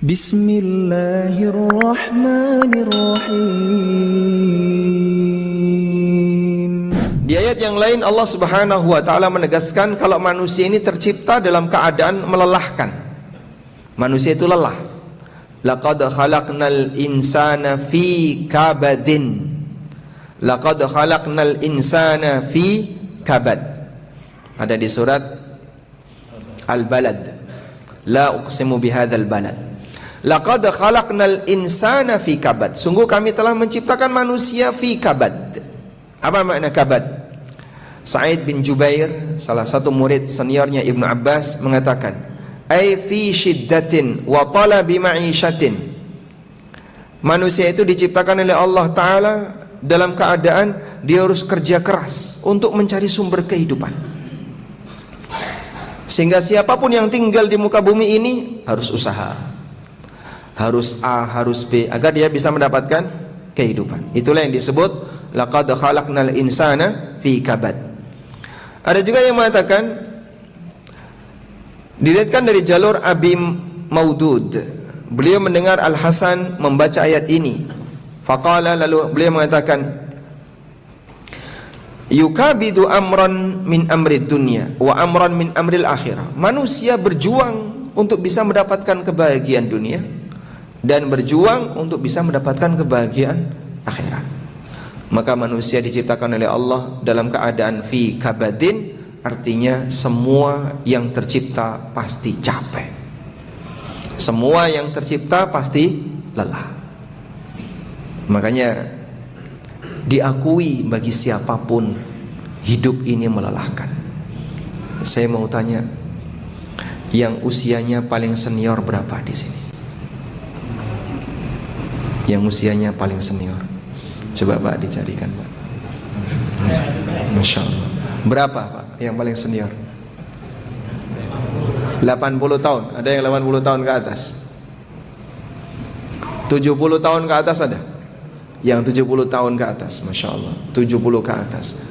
Bismillahirrahmanirrahim. Di ayat yang lain Allah Subhanahu wa taala menegaskan kalau manusia ini tercipta dalam keadaan melelahkan. Manusia itu lelah. Laqad khalaqnal insana fi kabadin. Laqad khalaqnal insana fi kabad. Ada di surat Al-Balad. La uqsimu bihadzal balad. Laqad khalaqnal insana fi kabad. Sungguh kami telah menciptakan manusia fi kabad. Apa makna kabad? Sa'id bin Jubair, salah satu murid seniornya Ibnu Abbas, mengatakan, "Ai fi syiddatin wa talabi ma'ishatin." Manusia itu diciptakan oleh Allah Ta'ala dalam keadaan dia harus kerja keras untuk mencari sumber kehidupan. Sehingga siapapun yang tinggal di muka bumi ini harus usaha. Harus A, harus B, agar dia bisa mendapatkan kehidupan. Itulah yang disebut laqad khalaqnal insana fi kabad. Ada juga yang mengatakan, diriwayatkan dari jalur Abi Maudud, beliau mendengar Al-Hasan membaca ayat ini. Faqala, lalu beliau mengatakan, yukabidu amran min amrid dunya wa amran min amril akhirah. Manusia berjuang untuk bisa mendapatkan kebahagiaan dunia dan berjuang untuk bisa mendapatkan kebahagiaan akhirat. Maka manusia diciptakan oleh Allah dalam keadaan fi kabadin, artinya semua yang tercipta pasti capek. Semua yang tercipta pasti lelah. Makanya diakui bagi siapapun hidup ini melelahkan. Saya mau tanya, yang usianya paling senior berapa di sini? Yang usianya paling senior, coba Pak dicarikan Pak. Masya Allah. Berapa Pak yang paling senior? 80 tahun. Ada yang 80 tahun ke atas? 70 tahun ke atas ada? Yang 70 tahun ke atas, Masya Allah, 70 ke atas.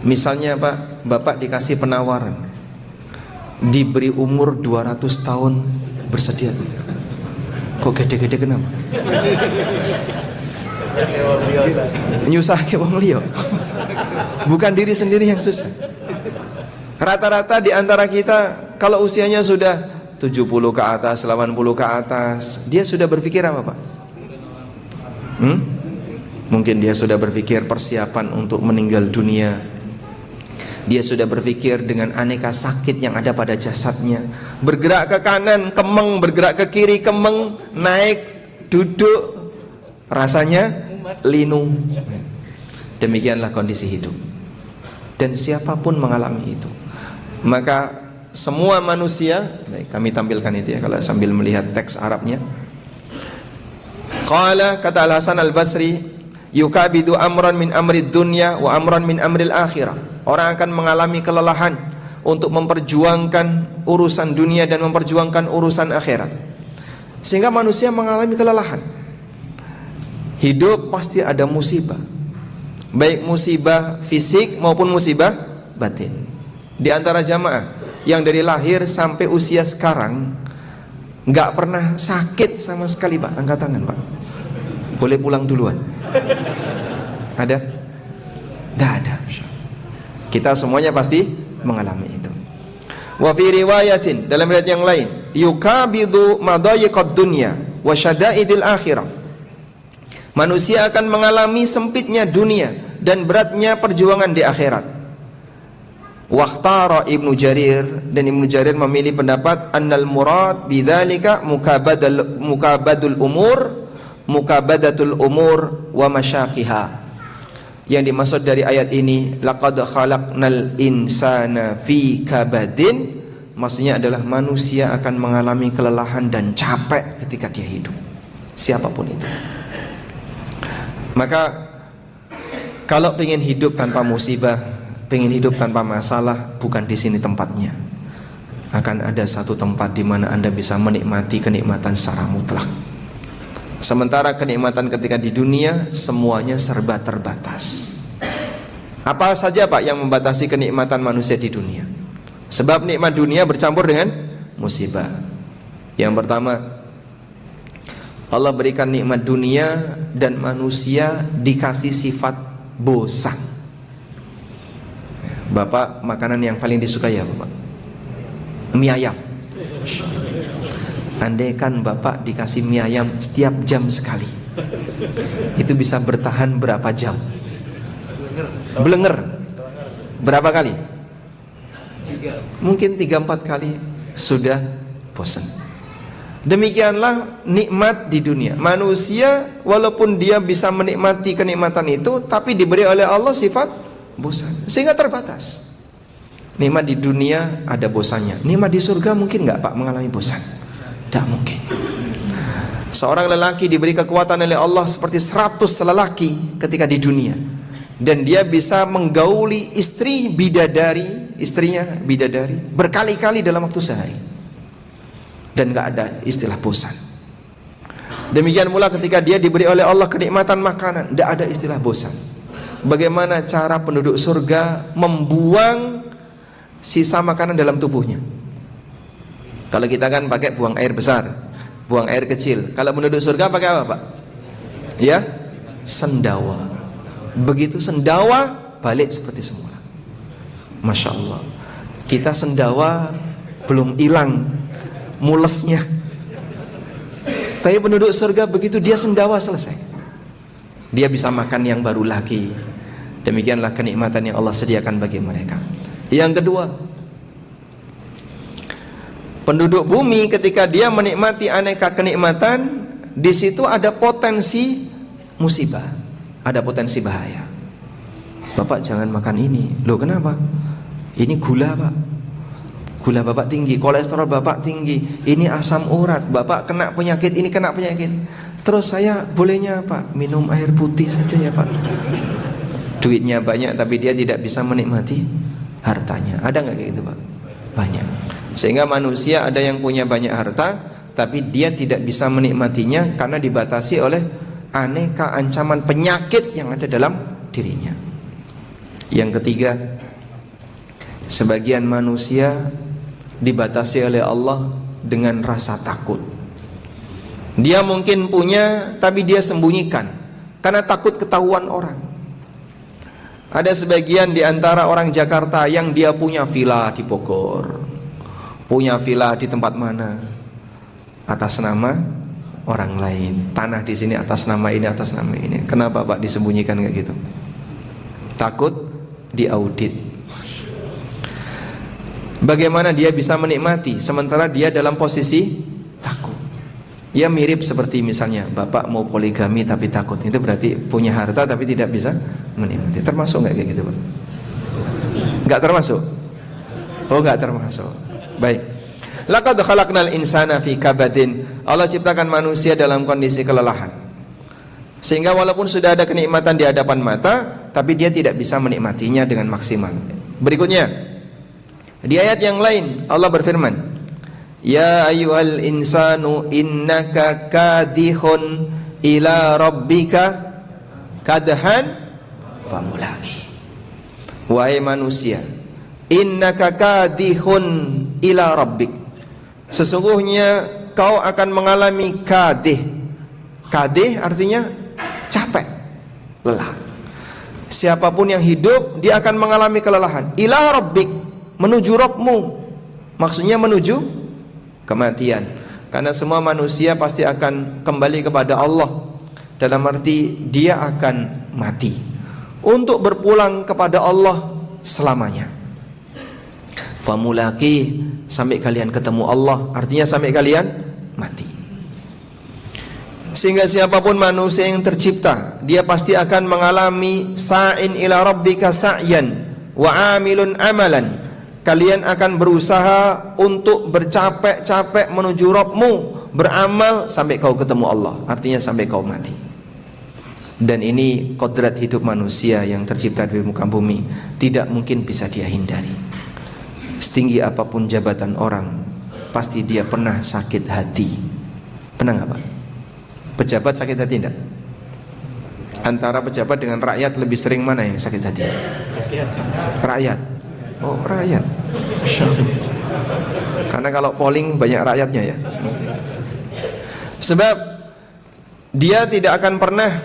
Misalnya Pak, Bapak dikasih penawaran, diberi umur 200 tahun, bersedia tuh? Kok gede-gede kenapa? Nyusah ke wong liya. Bukan diri sendiri yang susah. Rata-rata di antara kita kalau usianya sudah 70 ke atas, 80 ke atas, dia sudah berpikir apa Pak? Mungkin dia sudah berpikir persiapan untuk meninggal dunia. Dia sudah berpikir dengan aneka sakit yang ada pada jasadnya. Bergerak ke kanan, kemeng, bergerak ke kiri, kemeng, naik, duduk, rasanya linu. Demikianlah kondisi hidup. Dan siapapun mengalami itu. Maka semua manusia, baik, kami tampilkan itu ya kalau sambil melihat teks Arabnya. Qala, kata Al-Hasan Al-Basri, yukabidu amran min amrid dunya wa amran min amril akhirah. Orang akan mengalami kelelahan untuk memperjuangkan urusan dunia dan memperjuangkan urusan akhirat. Sehingga manusia mengalami kelelahan. Hidup pasti ada musibah, baik musibah fisik maupun musibah batin. Di antara jamaah yang dari lahir sampai usia sekarang nggak pernah sakit sama sekali Pak, angkat tangan Pak. Boleh pulang duluan. Ada? Tidak ada. Kita semuanya pasti mengalami itu. Wa fi riwayatin, dalam riwayat yang lain, yukabidu madayiqad dunya wa syada'idil akhirah. Manusia akan mengalami sempitnya dunia dan beratnya perjuangan di akhirat. Waqtara Ibnu Jarir, dan Ibnu Jarir memilih pendapat annal murad bidzalika mukabadatul umur wa masyaqiha. Yang dimaksud dari ayat ini laqad khalaqnal insana fi kabadin, maksudnya adalah manusia akan mengalami kelelahan dan capek ketika dia hidup, siapapun itu. Maka kalau pengen hidup tanpa musibah, pengen hidup tanpa masalah, bukan di sini tempatnya. Akan ada satu tempat di mana Anda bisa menikmati kenikmatan secara mutlak. Sementara kenikmatan ketika di dunia semuanya serba terbatas. Apa saja Pak yang membatasi kenikmatan manusia di dunia? Sebab nikmat dunia bercampur dengan musibah. Yang pertama, Allah berikan nikmat dunia dan manusia dikasih sifat bosan. Bapak, makanan yang paling disukai ya Bapak? Mie ayam. Andaikan Bapak dikasih mie ayam setiap jam sekali, itu bisa bertahan berapa jam? Blenger. Berapa kali? Mungkin 3-4 kali sudah bosan. Demikianlah nikmat di dunia. Manusia walaupun dia bisa menikmati kenikmatan itu, tapi diberi oleh Allah sifat bosan, sehingga terbatas. Nikmat di dunia ada bosannya. Nikmat di surga mungkin nggak Pak mengalami bosan? Tidak mungkin. Seorang lelaki diberi kekuatan oleh Allah seperti 100 lelaki ketika di dunia, dan dia bisa menggauli istrinya bidadari berkali-kali dalam waktu sehari, dan nggak ada istilah bosan. Demikian pula ketika dia diberi oleh Allah kenikmatan makanan, tidak ada istilah bosan. Bagaimana cara penduduk surga membuang sisa makanan dalam tubuhnya? Kalau kita kan pakai buang air besar, buang air kecil. Kalau penduduk surga pakai apa Pak? Ya, sendawa. Begitu sendawa, balik seperti semula. Masya Allah. Kita sendawa belum hilang mulesnya, tapi penduduk surga begitu dia sendawa selesai, dia bisa makan yang baru lagi. Demikianlah kenikmatan yang Allah sediakan bagi mereka. Yang kedua, penduduk bumi ketika dia menikmati aneka kenikmatan, di situ ada potensi musibah, ada potensi bahaya. Bapak jangan makan ini. Loh kenapa? Ini gula Pak, gula Bapak tinggi, kolesterol Bapak tinggi, ini asam urat, Bapak kena penyakit, ini kena penyakit. Terus saya bolehnya Pak minum air putih saja ya Pak. Duitnya banyak tapi dia tidak bisa menikmati hartanya. Ada nggak kayak gitu Pak? Banyak. Sehingga manusia ada yang punya banyak harta, tapi dia tidak bisa menikmatinya karena dibatasi oleh aneka ancaman penyakit yang ada dalam dirinya. Yang ketiga, sebagian manusia dibatasi oleh Allah dengan rasa takut. Dia mungkin punya, tapi dia sembunyikan karena takut ketahuan orang. Ada sebagian di antara orang Jakarta yang dia punya villa di Bogor, punya villa di tempat mana, atas nama orang lain. Tanah di sini atas nama ini, atas nama ini. Kenapa Pak disembunyikan kayak gitu? Takut diaudit. Bagaimana dia bisa menikmati sementara dia dalam posisi takut? Ya mirip seperti misalnya Bapak mau poligami tapi takut. Itu berarti punya harta tapi tidak bisa menikmati. Termasuk nggak kayak gitu Pak? Nggak termasuk? Oh nggak termasuk. Baik. Laqad khalaqnal insana fi kabadin. Allah ciptakan manusia dalam kondisi kelelahan, sehingga walaupun sudah ada kenikmatan di hadapan mata, tapi dia tidak bisa menikmatinya dengan maksimal. Berikutnya, di ayat yang lain Allah berfirman, ya ayyuhal insanu innaka kadihun ila rabbika kadhan famulaqi. Wahai manusia, innaka kadihun ila rabbik, sesungguhnya kau akan mengalami kadih. Kadih artinya capek, lelah. Siapapun yang hidup dia akan mengalami kelelahan. Ila rabbik, menuju Rabbmu, maksudnya menuju kematian. Karena semua manusia pasti akan kembali kepada Allah, dalam arti dia akan mati untuk berpulang kepada Allah selamanya. Famulaqi, sampai kalian ketemu Allah, artinya sampai kalian mati. Sehingga siapapun manusia yang tercipta, dia pasti akan mengalami sa'in ila rabbika sa'yan wa amilun amalan. Kalian akan berusaha untuk bercapek-capek menuju Rabbmu, beramal sampai kau ketemu Allah, artinya sampai kau mati. Dan ini kodrat hidup manusia yang tercipta di muka bumi, tidak mungkin bisa dia hindari. Setinggi apapun jabatan orang, pasti dia pernah sakit hati. Pernah nggak Pak? Pejabat sakit hati enggak? Antara pejabat dengan rakyat lebih sering mana yang sakit hati? Rakyat. Oh rakyat. Karena kalau polling banyak rakyatnya ya. Sebab Dia tidak akan pernah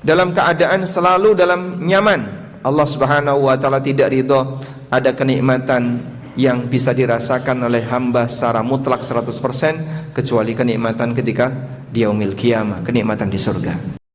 dalam keadaan selalu dalam nyaman. Allah Subhanahu wa taala tidak ridho ada kenikmatan yang bisa dirasakan oleh hamba secara mutlak 100% kecuali kenikmatan ketika di yaumil qiyamah, kenikmatan di surga.